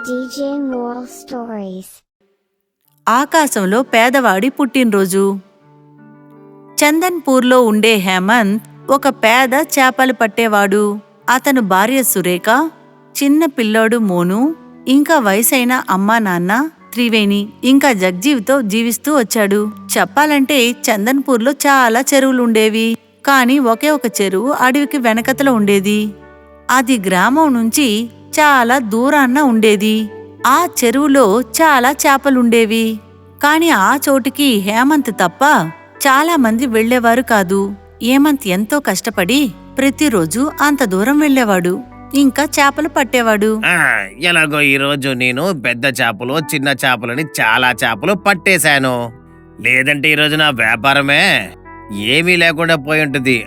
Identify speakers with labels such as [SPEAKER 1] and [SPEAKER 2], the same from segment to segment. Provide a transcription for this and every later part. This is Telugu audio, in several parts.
[SPEAKER 1] DJ Moral Stories.
[SPEAKER 2] ఆకాశంలో పేదవాడి పుట్టినరోజు. చందన్పూర్లో ఉండే హేమంత్ ఒక పేద చేపలు పట్టేవాడు. అతను భార్య సురేఖ, చిన్న పిల్లోడు మోను, ఇంకా వయసైన అమ్మా నాన్న త్రివేణి, ఇంకా జగ్జీవ్తో జీవిస్తూ వచ్చాడు. చెప్పాలంటే చందన్పూర్లో చాలా చెరువులుండేవి. కాని ఒకే ఒక చెరువు అడవికి వెనకతల ఉండేది. అది గ్రామం నుంచి చాలా దూరాన్న ఉండేది. ఆ చెరువులో చాలా చేపలుండేవి. కాని ఆ చోటుకి హేమంత్ తప్ప చాలా మంది వెళ్లేవారు కాదు. హేమంత్ ఎంతో కష్టపడి ప్రతిరోజు అంత దూరం వెళ్లేవాడు, ఇంకా చేపలు పట్టేవాడు.
[SPEAKER 3] ఎలాగో ఈరోజు నేను పెద్ద చేపలు చిన్న చేపలని చాలా చేపలు పట్టేశాను. లేదంటే ఈరోజు నా వ్యాపారమే ఏమీ లేకుండా పోయి ఉంటుంది.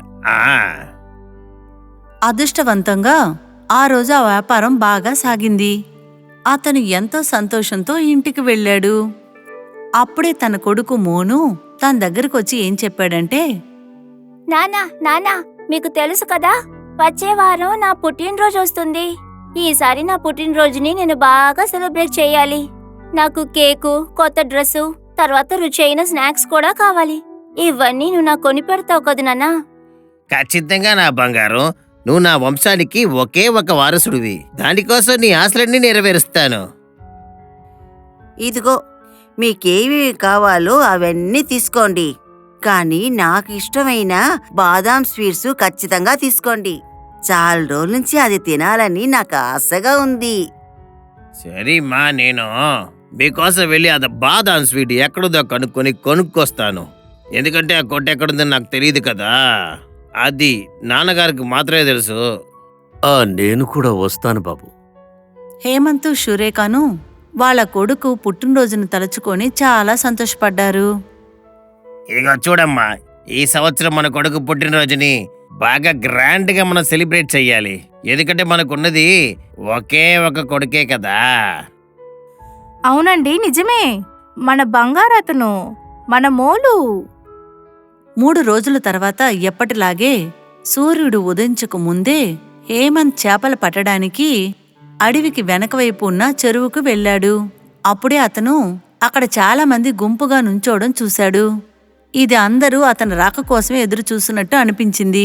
[SPEAKER 2] అదృష్టవంతంగా ఆ రోజు ఆ వ్యాపారం బాగా సాగింది. అతను ఎంతో సంతోషంతో ఇంటికి వెళ్ళాడు. అప్పుడే తన కొడుకు మోను తన దగ్గరకొచ్చి ఏం చెప్పాడంటే,
[SPEAKER 4] నానా మీకు తెలుసు కదా, వచ్చే వారం నా పుట్టినరోజు వస్తుంది. ఈసారి నా పుట్టినరోజుని నేను బాగా సెలబ్రేట్ చేయాలి. నాకు కేకు, కొత్త డ్రెస్సు, తర్వాత రుచైన స్నాక్స్ కూడా కావాలి. ఇవన్నీ నువ్వు నాకు కొని పెడతావు కదా నాన్నా?
[SPEAKER 3] ఖచ్చితంగా నా బంగారం, నువ్వు నా వంశానికి ఒకే ఒక వారసుడివి. దానికోసం నీ ఆశలన్నీ నెరవేరుస్తాను.
[SPEAKER 5] ఇదిగో, మీకేవి కావాలో అవన్నీ తీసుకోండి. కానీ నాకు ఇష్టమైన బాదాం స్వీట్స్ ఖచ్చితంగా తీసుకోండి. చాలా రోజుల నుంచి అది తినాలని నాకు ఆశగా ఉంది.
[SPEAKER 3] సరే మా, నేను మీకోసం వెళ్ళి అది బాదాం స్వీట్ ఎక్కడుందో కొనుక్కొస్తాను. ఎందుకంటే ఆ కొట్టు ఎక్కడుందని నాకు తెలియదు కదా, అది నాన్నగారికి మాత్రమే తెలుసు.
[SPEAKER 6] నేను కూడా వస్తాను బాబు.
[SPEAKER 2] హేమంత్ సురేఖను వాళ్ళ కొడుకు పుట్టినరోజును తలుచుకొని చాలా సంతోషపడ్డారు.
[SPEAKER 3] ఇక చూడమ్మా, ఈ సంవత్సరం మన కొడుకు పుట్టినరోజుని బాగా గ్రాండ్ గా మనం సెలబ్రేట్ చెయ్యాలి. ఎందుకంటే మనకున్నది ఒకే ఒక కొడుకే కదా.
[SPEAKER 4] అవునండి, నిజమే. మన బంగారతను, మన మోలు.
[SPEAKER 2] 3 రోజుల తర్వాత ఎప్పటిలాగే సూర్యుడు ఉదయించక ముందే హేమంత్ చేపలు పట్టడానికి అడవికి వెనకవైపు ఉన్న చెరువుకు వెళ్ళాడు. అప్పుడే అతను అక్కడ చాలా మంది గుంపుగా నుంచోవడం చూశాడు. ఇది అందరూ అతని రాక కోసమే ఎదురు చూస్తున్నట్టు అనిపించింది.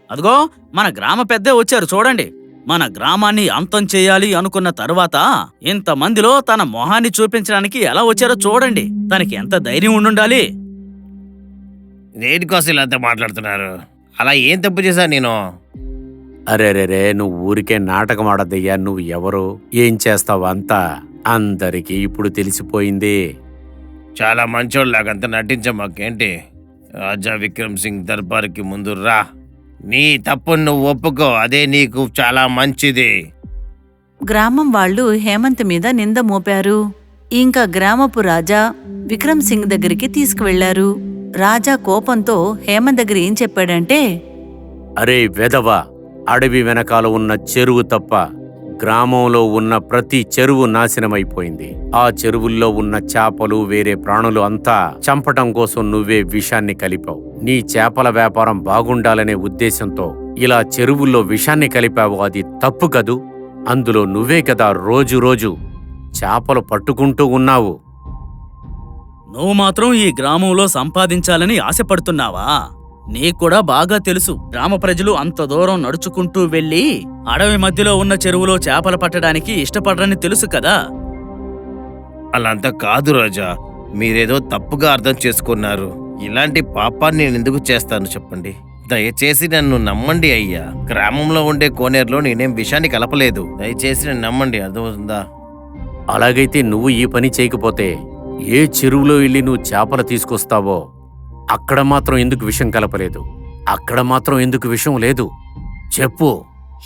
[SPEAKER 7] అదిగో, మన గ్రామ పెద్దే వచ్చారు చూడండి. మన గ్రామాన్ని అంతం చేయాలి అనుకున్న తరువాత ఇంతమందిలో తన మొహాన్ని చూపించడానికి ఎలా వచ్చారో చూడండి. తనకి ఎంత ధైర్యం ఉండుండాలి.
[SPEAKER 3] దేనికోసం ఇలా అంతా మాట్లాడుతున్నారు? అలా ఏం తప్పు చేశా నేను?
[SPEAKER 6] అరేరేరే, నువ్వు ఊరికే నాటకం ఆడద్దయ్యా. నువ్వు ఎవరు, ఏం చేస్తావు అంతా అందరికీ ఇప్పుడు తెలిసిపోయింది.
[SPEAKER 3] చాలా మంచోళ్ళలాగంతా నటించమాకేంటి? రాజా విక్రమ్ సింగ్ దర్బార్కి ముందు రా. నీ తప్పును నువ్వు ఒప్పుకో, అదే నీకు చాలా మంచిది.
[SPEAKER 2] గ్రామం వాళ్ళు హేమంత్ మీద నింద మోపారు. ఇంకా గ్రామపు రాజా విక్రమ్ సింగ్ దగ్గరికి తీసుకువెళ్లారు. రాజా కోపంతో హేమంత్ దగ్గర ఏం చెప్పాడంటే,
[SPEAKER 6] అరే వెధవా, అడవి వెనకాల ఉన్న చెరువు తప్ప గ్రామంలో ఉన్న ప్రతి చెరువు నాశనమైపోయింది. ఆ చెరువుల్లో ఉన్న చేపలు, వేరే ప్రాణులు అంతా చంపటం కోసం నువ్వే విషాన్ని కలిపావు. నీ చేపల వ్యాపారం బాగుండాలనే ఉద్దేశంతో ఇలా చెరువుల్లో విషాన్ని కలిపావు. అది తప్పు కదూ. అందులో నువ్వే కదా రోజు చేపలు పట్టుకుంటూ ఉన్నావు.
[SPEAKER 7] నువ్వు మాత్రం ఈ గ్రామంలో సంపాదించాలని ఆశపడుతున్నావా? నీకూడా బాగా తెలుసు, గ్రామ ప్రజలు అంత దూరం నడుచుకుంటూ వెళ్లి అడవి మధ్యలో ఉన్న చెరువులో చేపలు పట్టడానికి ఇష్టపడరని తెలుసు కదా.
[SPEAKER 3] అలాంతా కాదు రాజా, మీరేదో తప్పుగా అర్థం చేసుకున్నారు. ఇలాంటి పాపాన్ని నేను ఎందుకు చేస్తాను చెప్పండి? దయచేసి నన్ను నమ్మండి అయ్యా. గ్రామంలో ఉండే కోనేరులో నేనేం విషాన్ని కలపలేదు. దయచేసి నన్ను నమ్మండి, అర్థమవుతుందా?
[SPEAKER 6] అలాగైతే నువ్వు ఈ పని చేయకపోతే ఏ చెరువులో వెళ్ళి నువ్వు చేపలు తీసుకొస్తావో అక్కడ మాత్రం ఎందుకు విషం కలపలేదు? అక్కడ మాత్రం ఎందుకు విషం లేదు? చెప్పు.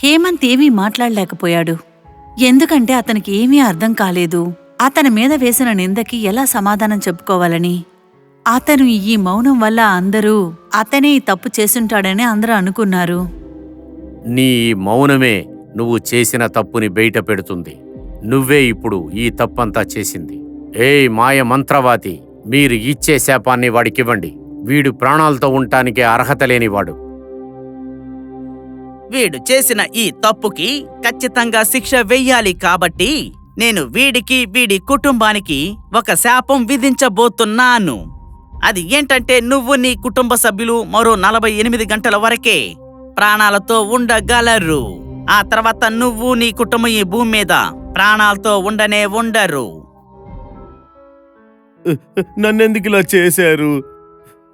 [SPEAKER 2] హేమంత్ ఏమీ మాట్లాడలేకపోయాడు. ఎందుకంటే అతనికి ఏమీ అర్థం కాలేదు అతని మీద వేసిన నిందకి ఎలా సమాధానం చెప్పుకోవాలని. అతను ఈ మౌనం వల్ల అందరూ అతనే తప్పు చేసుంటాడని అందరూ అనుకున్నారు.
[SPEAKER 6] నీ మౌనమే నువ్వు చేసిన తప్పుని బయట పెడుతుంది. నువ్వే ఇప్పుడు ఈ తప్పంతా చేసింది. ఏయ్ మాయ మంత్రవాది, మీరు ఇచ్చే శాపాన్ని వాడికివ్వండి. వీడు ప్రాణాలతో ఉండటానికి అర్హత లేనివాడు.
[SPEAKER 8] వీడు చేసిన ఈ తప్పుకి ఖచ్చితంగా శిక్ష వెయ్యాలి. కాబట్టి
[SPEAKER 7] నేను వీడికి వీడి కుటుంబానికి ఒక శాపం విధించబోతున్నాను. అది ఏంటంటే నువ్వు నీ కుటుంబ సభ్యులు మరో 48 గంటల వరకే ప్రాణాలతో ఉండగలరు. ఆ తర్వాత నువ్వు నీ కుటుంబం ఈ భూమి మీద ప్రాణాలతో ఉండరు.
[SPEAKER 3] నన్నెందుకు ఇలా చేశారు?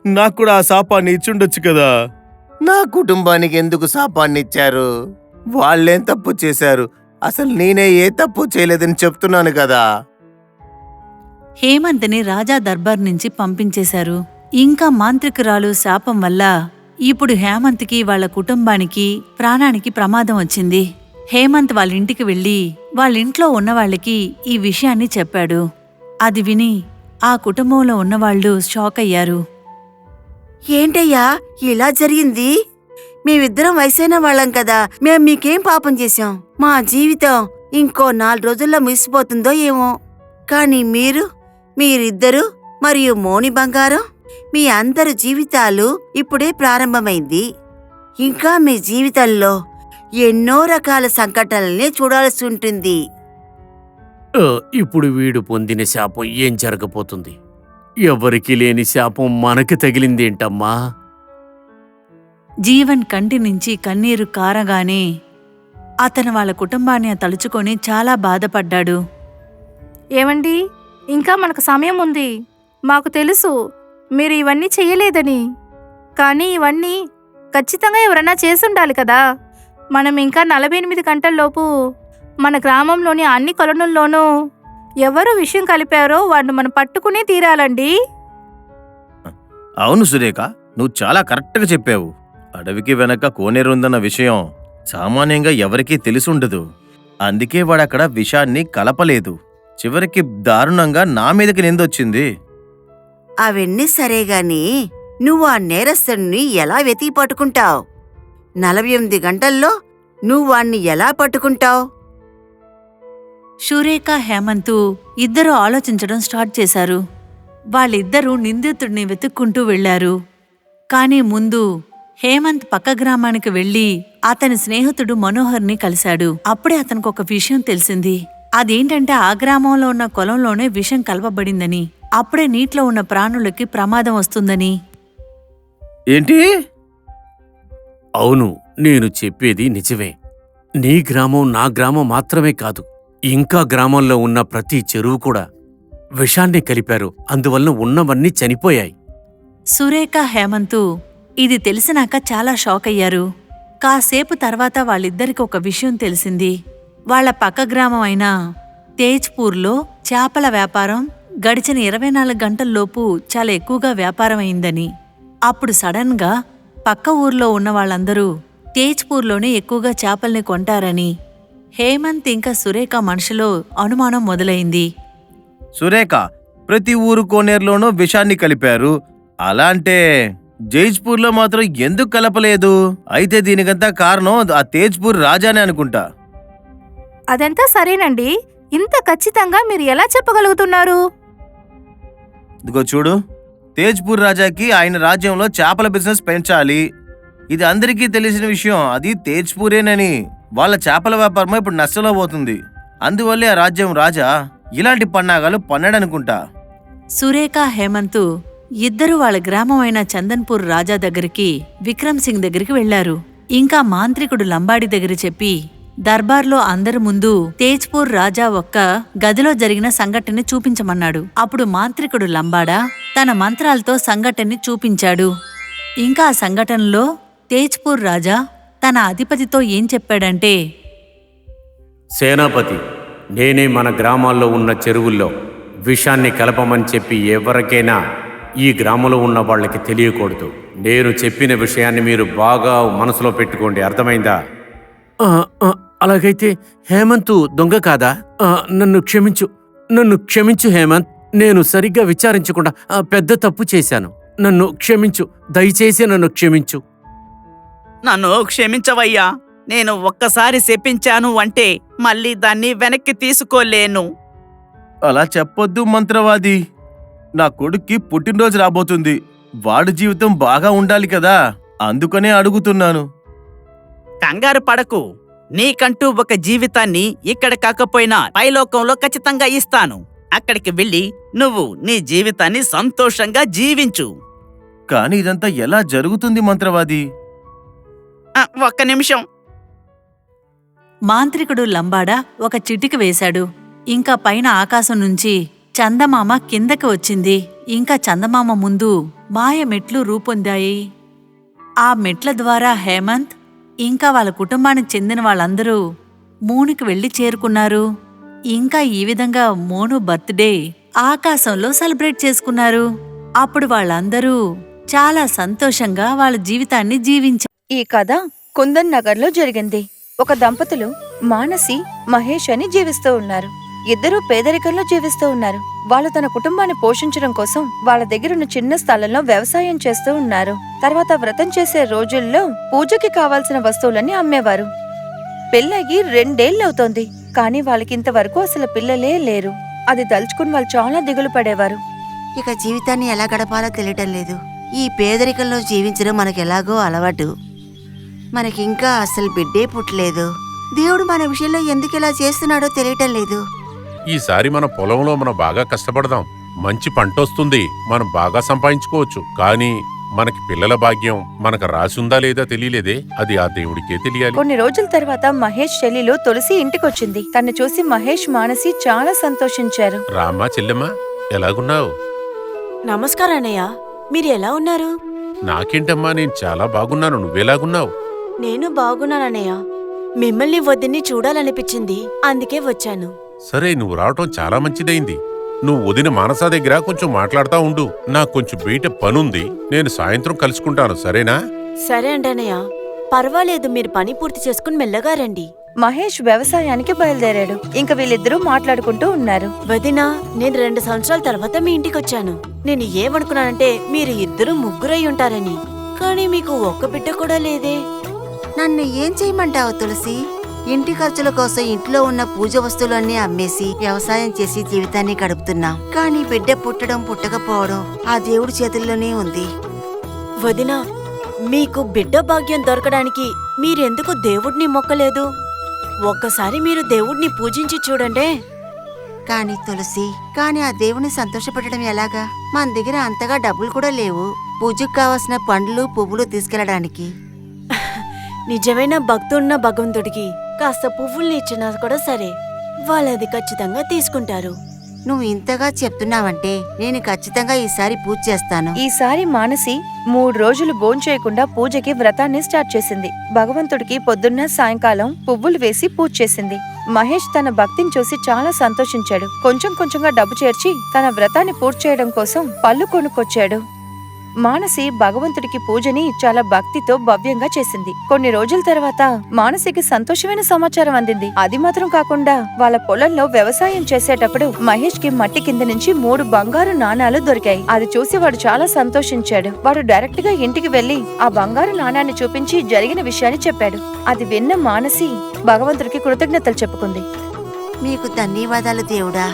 [SPEAKER 3] నాకు కూడా ఆ శాపాన్ని ఇచ్చుండొచ్చు కదా. నా కుటుంబానికి ఎందుకు శాపాన్ని ఇచ్చారు? వాళ్ళేం తప్పు చేశారు? అసలు నేనే ఏ తప్పు చేయలేదని చెప్తున్నాను కదా.
[SPEAKER 2] హేమంత్ని రాజా దర్బార్ నుంచి పంపించేశారు. ఇంకా మాంత్రికురాలు శాపం వల్ల ఇప్పుడు హేమంత్కి వాళ్ళ కుటుంబానికి ప్రాణానికి ప్రమాదం వచ్చింది. హేమంత్ వాళ్ళింటికి వెళ్ళి వాళ్ళింట్లో ఉన్నవాళ్ళకి ఈ విషయాన్ని చెప్పాడు. అది విని ఆ కుటుంబంలో ఉన్నవాళ్లు షాక్ అయ్యారు.
[SPEAKER 5] ఏంటయ్యా ఇలా జరిగింది? మేమిద్దరం వయసైన వాళ్ళం కదా, మేం మీకేం పాపం చేశాం? మా జీవితం ఇంకో 4 రోజుల్లో ముగిసిపోతుందో ఏమో. కాని మీరిద్దరూ మరియు మోని బంగారం, మీ అందరి జీవితాలు ఇప్పుడే ప్రారంభమైంది. ఇంకా మీ జీవితంలో ఎన్నో రకాల సంఘటనల్ని చూడాల్సి ఉంటుంది.
[SPEAKER 6] ఇప్పుడు వీడు పొందిన శాపం ఏం జరగబోతుంది? ఎవరికి లేని శాపం మనకి తగిలిందేంటమ్మా?
[SPEAKER 2] జీవన్ కంటి నుంచి కన్నీరు కారగానే అతను వాళ్ళ కుటుంబాన్ని తలుచుకొని చాలా బాధపడ్డాడు.
[SPEAKER 8] ఏమండి, ఇంకా మనకు సమయం ఉంది. మాకు తెలుసు మీరు ఇవన్నీ చెయ్యలేదని. కానీ ఇవన్నీ ఖచ్చితంగా ఎవరన్నా చేసుండాలి కదా. మనం ఇంకా 48 గంటల్లోపు మన గ్రామంలోని అన్ని కొలనుల్లోనూ ఎవరు విషయం కలిపారో వాడిని మనం పట్టుకునే తీరాలండి.
[SPEAKER 3] అవును సురేఖ, నువ్వు చాలా కరెక్ట్గా చెప్పావు. అడవికి వెనక కోనేరుందన్న విషయం సామాన్యంగా ఎవరికీ తెలిసుండదు. అందుకే వాడక్కడ విషాన్ని కలపలేదు. చివరికి దారుణంగా నా మీదకి నిందొచ్చింది.
[SPEAKER 5] అవన్నీ సరేగాని నువ్వు ఆ నేరస్తుడిని ఎలా వెతికి పట్టుకుంటావు? 48 గంటల్లో నువ్వు వాణ్ణి ఎలా పట్టుకుంటావు?
[SPEAKER 2] సురేఖ, హేమంతు ఇద్దరూ ఆలోచించడం స్టార్ట్ చేశారు. వాళ్ళిద్దరూ నిందితుడిని వెతుక్కుంటూ వెళ్లారు. కాని ముందు హేమంత్ పక్క గ్రామానికి వెళ్లి అతని స్నేహితుడు మనోహర్ని కలిశాడు. అప్పుడే అతనికి ఒక విషయం తెలిసింది. అదేంటంటే ఆ గ్రామంలో ఉన్న కొలంలోనే విషం కలపబడిందని, అప్పుడే నీటిలో ఉన్న ప్రాణులకి ప్రమాదం వస్తుందని.
[SPEAKER 3] ఏంటి?
[SPEAKER 6] అవును, నేను చెప్పేది నిజమే. నీ గ్రామం నా గ్రామం మాత్రమే కాదు, ఇంకా గ్రామంలో ఉన్న ప్రతి చెరువు కూడా విషాన్ని కలిపారు. అందువల్ల ఉన్నవన్నీ చనిపోయాయి.
[SPEAKER 2] సురేఖ, హేమంతు ఇది తెలిసినాక చాలా షాక్ అయ్యారు. కాసేపు తర్వాత వాళ్ళిద్దరికి ఒక విషయం తెలిసింది. వాళ్ల పక్క గ్రామం అయిన తేజ్పూర్లో చేపల వ్యాపారం గడిచిన 24 గంటల్లోపు చాలా ఎక్కువగా వ్యాపారం అయిందని. అప్పుడు సడన్ గా పక్క ఊర్లో ఉన్న వాళ్ళందరూ తేజ్పూర్లోనే ఎక్కువగా చేపల్ని కొంటారని హేమంత్ ఇంకా సురేఖ మనసులో అనుమానం మొదలైంది.
[SPEAKER 3] సురేఖ, ప్రతి ఊరు కోనేరులోనూ విషాన్ని కలిపారు. అలా అంటే జైజ్పూర్లో మాత్రం ఎందుకు కలపలేదు? అయితే దీనికంతా కారణం ఆ తేజ్పూర్ రాజానే అనుకుంటా.
[SPEAKER 8] అదంతా సరేనండి, ఇంత ఖచ్చితంగా మీరు ఎలా చెప్పగలుగుతున్నారు?
[SPEAKER 3] ఇదిగో చూడు, తేజ్పూర్ రాజాకి ఆయన రాజ్యంలో చేపల బిజినెస్ పెంచాలి. ఇది అందరికీ తెలిసిన విషయం. అది తేజ్పూరేనని. వాళ్ళ చేపల వ్యాపారం ఇప్పుడు నష్టంలో పోతుంది. అందువల్లే ఆ రాజ్యం రాజా ఇలాంటి పన్నాగాలు పన్నాడనుకుంటా.
[SPEAKER 2] సురేఖ, హేమంతు ఇద్దరూ వాళ్ళ గ్రామం అయిన చందన్పూర్ రాజా దగ్గరికి, విక్రమ్ సింగ్ దగ్గరికి వెళ్లారు. ఇంకా మాంత్రికుడు లంబాడి దగ్గర చెప్పి దర్బార్లో అందరి ముందు తేజ్పూర్ రాజా ఒక్క గదిలో జరిగిన సంఘటనని చూపించమన్నాడు. అప్పుడు మాంత్రికుడు లంబాడా తన మంత్రాలతో సంఘటనని చూపించాడు. ఇంకా ఆ సంఘటనలో తేజ్పూర్ రాజా తన అధిపతితో ఏం చెప్పాడంటే,
[SPEAKER 6] సేనాపతి, నేనే మన గ్రామాల్లో ఉన్న చెరువుల్లో విషాన్ని కలపమని చెప్పి ఎవరికైనా ఈ గ్రామంలో ఉన్న వాళ్ళకి తెలియకూడదు. నేను చెప్పిన విషయాన్ని మీరు బాగా మనసులో పెట్టుకోండి, అర్థమైందా? అలాగైతే హేమంత్ దొంగ కాదా? నన్ను క్షమించు హేమంత్. నేను సరిగ్గా విచారించకుండా పెద్ద తప్పు చేశాను. నన్ను క్షమించు, దయచేసి నన్ను క్షమించు.
[SPEAKER 7] నన్ను క్షమించవయ్యా. నేను ఒక్కసారి శపించాను అంటే మళ్ళీ దాన్ని వెనక్కి తీసుకోలేను.
[SPEAKER 3] అలా చెప్పొద్దు మంత్రవాది. నా కొడుక్కి పుట్టినరోజు రాబోతుంది. వాడి జీవితం బాగా ఉండాలి కదా, అందుకనే అడుగుతున్నాను.
[SPEAKER 7] కంగారు పడకు. నీకంటూ ఒక జీవితాన్ని ఇక్కడ కాకపోయినా పైలోకంలో ఖచ్చితంగా ఇస్తాను. అక్కడికి వెళ్ళి నువ్వు నీ జీవితాన్ని సంతోషంగా జీవించు.
[SPEAKER 3] కానీ ఇదంతా ఎలా జరుగుతుంది మంత్రవాది?
[SPEAKER 7] ఒక్క నిమిషం.
[SPEAKER 2] మాంత్రికుడు లంబాడ ఒక చిటికి వేశాడు. ఇంకా పైన ఆకాశం నుంచి చందమామ కిందకి వచ్చింది. ఇంకా చందమామ ముందు మాయ మెట్లు రూపొందాయి. ఆ మెట్ల ద్వారా హేమంత్ ఇంకా వాళ్ళ కుటుంబానికి చెందిన వాళ్ళందరూ మూనుకి వెళ్లి చేరుకున్నారు. ఇంకా ఈ విధంగా మోను బర్త్డే ఆకాశంలో సెలబ్రేట్ చేసుకున్నారు. అప్పుడు వాళ్ళందరూ చాలా సంతోషంగా వాళ్ళ జీవితాన్ని జీవించారు.
[SPEAKER 9] ఈ కథ కుందన్ నగర్లో జరిగింది. ఒక దంపతులు మానసి, మహేష్ అని జీవిస్తూ ఉన్నారు. ఇద్దరూ పేదరికంలో జీవిస్తూ ఉన్నారు. వాళ్ళు తన కుటుంబాన్ని పోషించడం కోసం వాళ్ళ దగ్గరున్న చిన్న స్థలంలో వ్యవసాయం చేస్తూ ఉన్నారు. తర్వాత వ్రతం చేసే రోజుల్లో పూజకి కావాల్సిన వస్తువులన్నీ అమ్మేవారు. పెళ్ళయి 2 ఏళ్లవుతోంది. కానీ వాళ్ళకింతవరకు అసలు పిల్లలే లేరు. అది తలుచుకుని వాళ్ళు చాలా దిగులు పడేవారు.
[SPEAKER 5] ఇక జీవితాన్ని ఎలా గడపాలో తెలియటం లేదు. ఈ పేదరికంలో జీవించడం మనకెలాగో అలవాటు. మనకింకా అసలు బిడ్డే పుట్టలేదు. దేవుడు మన విషయంలో ఎందుకు ఇలా చేస్తున్నాడో తెలియటం లేదు.
[SPEAKER 10] ఈసారి మన పొలంలో మనం బాగా కష్టపడదాం. మంచి పంట వస్తుంది, మనం బాగా సంపాదించుకోవచ్చు. కానీ మనకి పిల్లల భాగ్యం మనకు రాసుందా లేదా తెలియలేదే, అది ఆ దేవుడికే తెలియాలి.
[SPEAKER 9] కొన్ని రోజుల తర్వాత మహేష్ చెల్లిలో తులసి ఇంటికొచ్చింది. తను చూసి మహేష్, మానసి చాలా సంతోషించారు.
[SPEAKER 10] రామ్మా చెల్లెమ్మా, ఎలాగున్నావు?
[SPEAKER 11] నమస్కారం అన్నయ్య, మీరు ఎలా ఉన్నారు?
[SPEAKER 10] నాకేంటమ్మా, నేను చాలా బాగున్నాను. నువ్వెలాగున్నావు?
[SPEAKER 11] నేను బాగున్నానన్నయ్య. మిమ్మల్ని వదిన్ని చూడాలనిపించింది, అందుకే వచ్చాను.
[SPEAKER 10] సరే, నువ్వు రావటం చాలా మంచిదైంది. నువ్వు వదిన మానస దగ్గర కొంచెం మాట్లాడుతా ఉండు. నాకు కొంచెం బయట పనుంది, నేను సాయంత్రం కలుసుకుంటాను. సరేనా?
[SPEAKER 11] సరే అండి అన్నయ్య, పర్వాలేదు. మీరు పని పూర్తి చేసుకుని మెల్లగా రండి.
[SPEAKER 9] మహేష్ వ్యవసాయానికి బయలుదేరాడు. ఇంక వీళ్ళిద్దరూ మాట్లాడుకుంటూ ఉన్నారు.
[SPEAKER 11] వదినా, నేను 2 సంవత్సరాల తర్వాత మీ ఇంటికొచ్చాను. నేను ఏమనుకున్నానంటే మీరు ఇద్దరు ముగ్గురై ఉంటారని. కానీ మీకు ఒక్క బిడ్డ కూడా లేదే.
[SPEAKER 5] నన్ను ఏం చేయమంటావు తులసి? ఇంటి ఖర్చుల కోసం ఇంట్లో ఉన్న పూజ వస్తువులన్నీ అమ్మేసి వ్యవసాయం చేసి జీవితాన్ని గడుపుతున్నాం. కానీ బిడ్డ పుట్టడం పుట్టకపోవడం ఆ దేవుడి చేతుల్లోనే ఉంది.
[SPEAKER 11] వదినా, మీకు బిడ్డ భాగ్యం దొరకడానికి మీరెందుకు దేవుడిని మొక్కలేదు? ఒక్కసారి మీరు దేవుడిని పూజించి చూడండి.
[SPEAKER 5] కానీ తులసి, కానీ ఆ దేవుని సంతోషపెట్టడం ఎలాగా? మన దగ్గర అంతగా డబ్బులు కూడా లేవు పూజకు కావాల్సిన పండ్లు పువ్వులు తీసుకెళ్లడానికి.
[SPEAKER 11] నిజమైన భక్తున్న భగవంతుడికి కాస్త పువ్వుల్ని ఇచ్చినా కూడా సరే, వాళ్ళది ఖచ్చితంగా తీసుకుంటారు.
[SPEAKER 5] నువ్వు ఇంతగా చెప్తున్నావంటే నేను ఖచ్చితంగా ఈసారి పూజ చేస్తాను.
[SPEAKER 9] ఈసారి మానసి 3 రోజులు భోంచేయకుండా పూజకి వ్రతాన్ని స్టార్ట్ చేసింది. భగవంతుడికి పొద్దున్న సాయంకాలం పువ్వులు వేసి పూజ చేసింది. మహేష్ తన భక్తిని చూసి చాలా సంతోషించాడు. కొంచెం కొంచెంగా డబ్బు చేర్చి తన వ్రతాన్ని పూర్తి చేయడం కోసం పళ్ళు కొనుక్కొచ్చాడు. మానసి భగవంతుడికి పూజని చాలా భక్తితో భవ్యంగా చేసింది. కొన్ని రోజుల తర్వాత మానసికి సంతోషమైన సమాచారం అందింది. అది మాత్రం కాకుండా వాళ్ళ పొలంలో వ్యవసాయం చేసేటప్పుడు మహేష్ కి మట్టి కింద నుంచి 3 బంగారు నాణాలు దొరికాయి. అది చూసి వాడు చాలా సంతోషించాడు. వాడు డైరెక్ట్ గా ఇంటికి వెళ్లి ఆ బంగారు నాణాన్ని చూపించి జరిగిన విషయాన్ని చెప్పాడు. అది విన్న మానసి భగవంతుడికి కృతజ్ఞతలు చెప్పుకుంది.
[SPEAKER 5] మీకు ధన్యవాదాలు దేవుడా.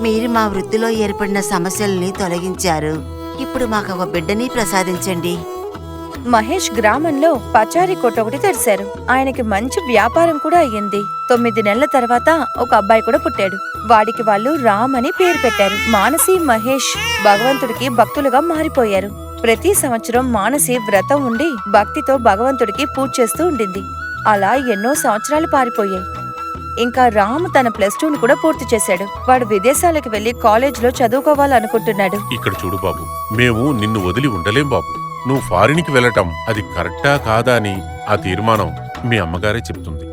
[SPEAKER 5] మీరు మా వృత్తిలో ఏర్పడిన సమస్యల్ని తొలగించారు. ఇప్పుడు మాకు ఒక బిడ్డని ప్రసాదించండి.
[SPEAKER 9] మహేష్ గ్రామంలో పచారీ కొట్టు ఒకటి తెరిచారు. ఆయనకి మంచి వ్యాపారం కూడా అయ్యింది. 9 నెలల తర్వాత ఒక అబ్బాయి కూడా పుట్టాడు. వాడికి వాళ్ళు రామ్ అని పేరు పెట్టారు. మానసి, మహేష్ భగవంతుడికి భక్తులుగా మారిపోయారు. ప్రతి సంవత్సరం మానసి వ్రతం ఉండి భక్తితో భగవంతుడికి పూజ చేస్తూ ఉండింది. అలా ఎన్నో సంవత్సరాలు పారిపోయాయి. ఇంకా రామ్ తన +2ని కూడా పూర్తి చేశాడు. వాడు విదేశాలకు వెళ్లి కాలేజ్లో చదువుకోవాలనుకుంటున్నాడు.
[SPEAKER 10] ఇక్కడ చూడు బాబు, మేము నిన్ను వదిలి ఉండలేం బాబు. నువ్వు ఫారిన్కి వెళ్ళటం అది కరెక్టా కాదా అని ఆ తీర్మానం మీ అమ్మగారే చెప్తుంది.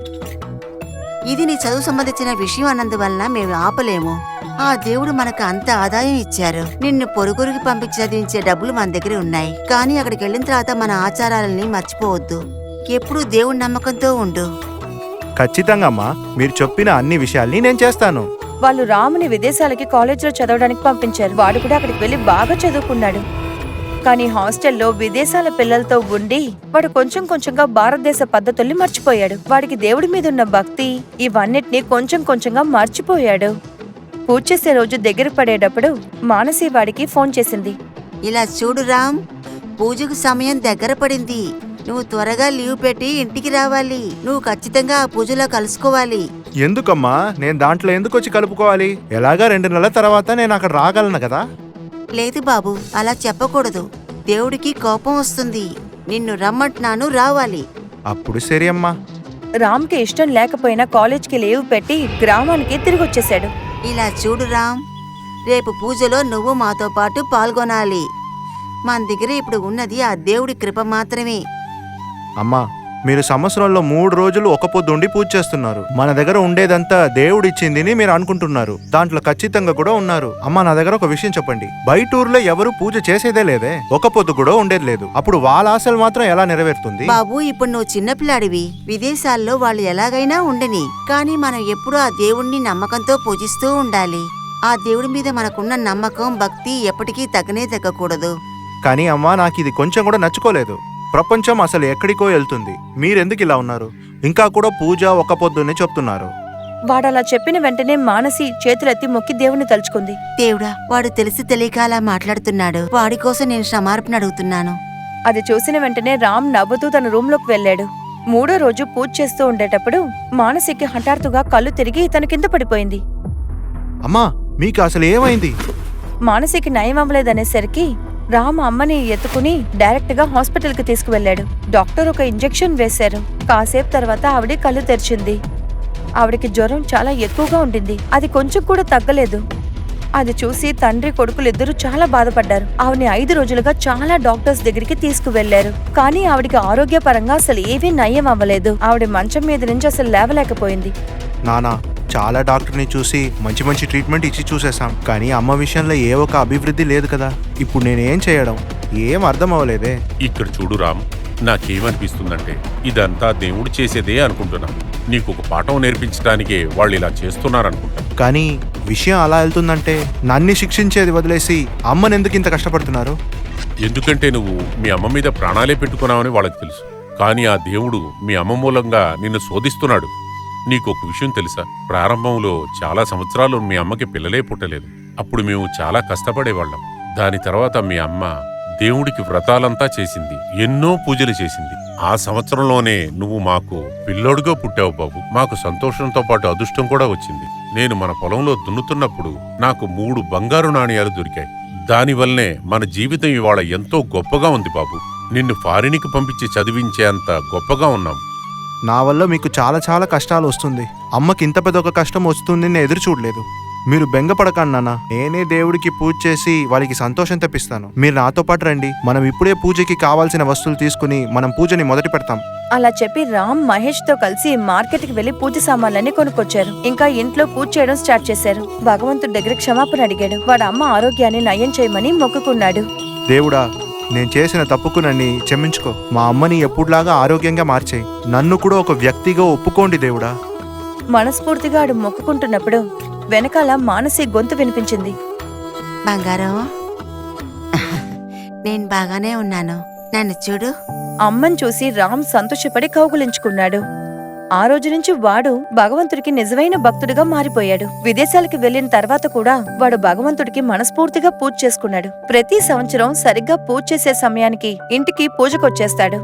[SPEAKER 5] ఇది నీ చదువు సంబంధించిన విషయం అన్నందువలన మేము ఆపలేము. ఆ దేవుడు మనకు అంత ఆదాయం ఇచ్చారు. నిన్ను పొరుగురికి పంపించి చదివించే డబ్బులు మన దగ్గర ఉన్నాయి. కానీ అక్కడికి వెళ్ళిన తర్వాత మన ఆచారాలని మర్చిపోవద్దు. ఎప్పుడూ దేవుడి నమ్మకంతో ఉండు.
[SPEAKER 12] ఖచ్చితంగా అమ్మా, మీరు చెప్పిన అన్ని విషయాల్ని నేను చేస్తాను.
[SPEAKER 9] వాళ్ళు రాముని విదేశాలకి కాలేజ్లో చదవడానికి పంపించారు. వాడు కూడా అక్కడికి వెళ్లి బాగా చదువుకున్నాడు. కానీ హాస్టల్లో విదేశాల పిల్లలతో ఉండి వాడు కొంచెం కొంచెంగా భారతదేశ పద్ధతుల్ని మర్చిపోయాడు. వాడికి దేవుడి మీద ఉన్న భక్తి ఇవన్నిటినీ కొంచెం కొంచెంగా మర్చిపోయాడు. పూజ చేసే రోజు దగ్గర పడేటప్పుడు మానసి వాడికి ఫోన్ చేసింది.
[SPEAKER 5] ఇలా చూడు రామ్, పూజకు సమయం దగ్గర పడింది. నువ్వు త్వరగా లీవ్ పెట్టి ఇంటికి రావాలి. నువ్వు ఖచ్చితంగా ఆ పూజలో కలుసుకోవాలి.
[SPEAKER 12] ఎందుకమ్మా నేను దాంట్లో ఎందుకు వచ్చి కలుపుకోవాలి? ఎలాగా 2 నెలల తర్వాత నేను అక్కడ రాగలను కదా.
[SPEAKER 5] లేదు బాబు, అలా చెప్పకూడదు. దేవుడికి కోపం వస్తుంది. నిన్ను రమ్మంటున్నాను, రావాలి.
[SPEAKER 12] అప్పుడు సరే అమ్మా.
[SPEAKER 9] రామ్కి ఇష్టం లేకపోయినా కాలేజ్కి లీవ్ పెట్టి గ్రామానికి తిరిగొచ్చేశాడు.
[SPEAKER 5] ఇలా చూడు రామ్, రేపు పూజలో నువ్వు మాతో పాటు పాల్గొనాలి. మన దగ్గర ఇప్పుడు ఉన్నది ఆ దేవుడి కృప మాత్రమే.
[SPEAKER 12] అమ్మా మీరు సంవత్సరంలో 3 రోజులు ఒక పొద్దు ఉండి పూజ చేస్తున్నారు. మన దగ్గర ఉండేదంతా దేవుడిచ్చిందని మీరు అనుకుంటున్నారు. దాంట్లో ఖచ్చితంగా కూడా ఉన్నారు. అమ్మా నా దగ్గర ఒక విషయం చెప్పండి. బయట ఊర్లో ఎవరు పూజ చేసేదే లేదే, ఒక పొద్దు కూడా ఉండేది లేదు. అప్పుడు వాళ్ళ ఆశలు మాత్రం ఎలా నెరవేరుతుంది?
[SPEAKER 5] బాబు, ఇప్పుడు నువ్వు చిన్నపిల్లాడివి. విదేశాల్లో వాళ్ళు ఎలాగైనా ఉండని, కానీ మనం ఎప్పుడూ ఆ దేవుణ్ణి నమ్మకంతో పూజిస్తూ ఉండాలి. ఆ దేవుడి మీద మనకున్న నమ్మకం, భక్తి ఎప్పటికీ తగ్గకూడదు.
[SPEAKER 12] కానీ అమ్మా నాకు ఇది కొంచెం కూడా నచ్చుకోలేదు. ప్రపంచం అసలు ఎక్కడికో వెళ్తుంది, మీరెందుకు ఇలా ఉన్నారు? ఇంకా కూడా పూజ ఒక పొద్దున్నే చెప్తున్నారు.
[SPEAKER 9] వాడలా చెప్పిన వెంటనే మానసి చేతులెత్తి మొక్కి దేవుని తలుచుకుంది.
[SPEAKER 5] దేవుడా, వాడు తెలిసి తెలియక అలా మాట్లాడుతున్నాడు. వాడి కోసం నేను క్షమార్పణ అడుగుతున్నాను.
[SPEAKER 9] అది చూసిన వెంటనే రామ్ నవ్వుతూ తన రూంలోకి వెళ్ళాడు. 3వ రోజు పూజ చేస్తూ ఉండేటప్పుడు మానసికి హఠాత్తుగా కళ్ళు తిరిగి తన కింద పడిపోయింది.
[SPEAKER 12] అమ్మా మీకు అసలు ఏమైంది?
[SPEAKER 9] మానసికి నయం అవ్వలేదనేసరికి రామ్ అమ్మని ఎత్తుకుని డైరెక్ట్ గా హాస్పిటల్ కి తీసుకువెళ్లాడు. డాక్టర్ ఒక ఇంజెక్షన్ వేశారు. కాసేపు తర్వాత ఆవిడ కళ్ళు తెరిచింది. ఆవిడకి జ్వరం చాలా ఎక్కువగా ఉండింది. అది కొంచెం కూడా తగ్గలేదు. అది చూసి తండ్రి కొడుకులిద్దరూ చాలా బాధపడ్డారు. ఆవిడని 5 రోజులుగా చాలా డాక్టర్స్ దగ్గరికి తీసుకువెళ్లారు. కానీ ఆవిడికి ఆరోగ్యపరంగా అసలు ఏవీ నయం అవ్వలేదు. ఆవిడ మంచం మీద నుంచి అసలు లేవలేకపోయింది.
[SPEAKER 12] నానా చాలా డాక్టర్ని చూసి మంచి మంచి ట్రీట్మెంట్ ఇచ్చి చూసేసాం, కానీ అమ్మ విషయంలో ఏ ఒక అభివృద్ధి లేదు కదా. ఇప్పుడు నేనేం చేయడం ఏం అర్థం అవ్వలేదే.
[SPEAKER 10] ఇక్కడ చూడు రామ్, నాకేమనిపిస్తుందంటే ఇదంతా దేవుడు చేసేదే అనుకుంటున్నాను. నీకు ఒక పాఠం నేర్పించడానికే వాళ్ళు ఇలా చేస్తున్నారనుకుంటాను.
[SPEAKER 12] కానీ విషయం అలా వెళ్తుందంటే నన్ను శిక్షించేది వదిలేసి అమ్మని ఎందుకు ఇంత కష్టపడుతున్నారు?
[SPEAKER 10] ఎందుకంటే నువ్వు మీ అమ్మ మీద ప్రాణాలే పెట్టుకున్నావని వాళ్ళకి తెలుసు. కానీ ఆ దేవుడు మీ అమ్మ మూలంగా నిన్ను శోధిస్తున్నాడు. నీకొక విషయం తెలుసా? ప్రారంభంలో చాలా సంవత్సరాలు మీ అమ్మకి పిల్లలే పుట్టలేదు. అప్పుడు మేము చాలా కష్టపడేవాళ్ళం. దాని తర్వాత మీ అమ్మ దేవుడికి వ్రతాలంతా చేసింది, ఎన్నో పూజలు చేసింది. ఆ సంవత్సరంలోనే నువ్వు మాకు పిల్లోడుగా పుట్టావు బాబు. మాకు సంతోషంతో పాటు అదృష్టం కూడా వచ్చింది. నేను మన పొలంలో దున్నుతున్నప్పుడు నాకు 3 బంగారు నాణ్యాలు దొరికాయి. దానివల్లనే మన జీవితం ఇవాళ ఎంతో గొప్పగా ఉంది బాబు. నిన్ను ఫారినికి పంపించి చదివించేంత గొప్పగా ఉన్నాం.
[SPEAKER 12] నా వల్ల మీకు చాలా చాలా కష్టాలు వస్తుంది. అమ్మకి ఇంత పెద్ద ఒక కష్టం వస్తుంది నేను ఎదురు చూడలేదు. మీరు బెంగపడకండి నాన్న, నేనే దేవుడికి పూజ చేసి వాళ్ళకి సంతోషం తెప్పిస్తాను. మీరు నాతో పాటు రండి. మనం ఇప్పుడే పూజకి కావాల్సిన వస్తువులు తీసుకుని మనం పూజని మొదటి పెడతాం.
[SPEAKER 9] అలా చెప్పి రామ్ మహేష్ తో కలిసి మార్కెట్ కి వెళ్లి పూజ సామాన్లన్నీ కొనుక్కొచ్చారు. ఇంకా ఇంట్లో పూజ చేయడం స్టార్ట్ చేశారు. భగవంతుడి దగ్గర క్షమాపణ అడిగాడు. వాడు అమ్మ ఆరోగ్యాన్ని నయం చేయమని మొక్కుకున్నాడు.
[SPEAKER 12] దేవుడా, నేను చేసిన తప్పుకు నన్ను క్షమించుకో. మా అమ్మని ఎప్పుడులాగా ఆరోగ్యంగా మార్చేయి. నన్ను కూడా ఒక వ్యక్తిగా ఒప్పుకోండి దేవుడా.
[SPEAKER 9] మనస్ఫూర్తిగా ఆడు మొక్కుకుంటున్నప్పుడు వెనకాల మానసి గొంతు వినిపించింది.
[SPEAKER 5] బంగారం, నేను బాగానే ఉన్నాను, నన్ను చూడు.
[SPEAKER 9] అమ్మని చూసి రామ్ సంతోషపడి కౌగులించుకున్నాడు. ఆ రోజు నుంచి వాడు భగవంతుడికి నిజమైన భక్తుడిగా మారిపోయాడు. విదేశాలకు వెళ్లిన తర్వాత కూడా వాడు భగవంతుడికి మనస్ఫూర్తిగా పూజ చేసుకున్నాడు. ప్రతి సంవత్సరం సరిగ్గా పూజ చేసే సమయానికి ఇంటికి పూజకొచ్చేస్తాడు.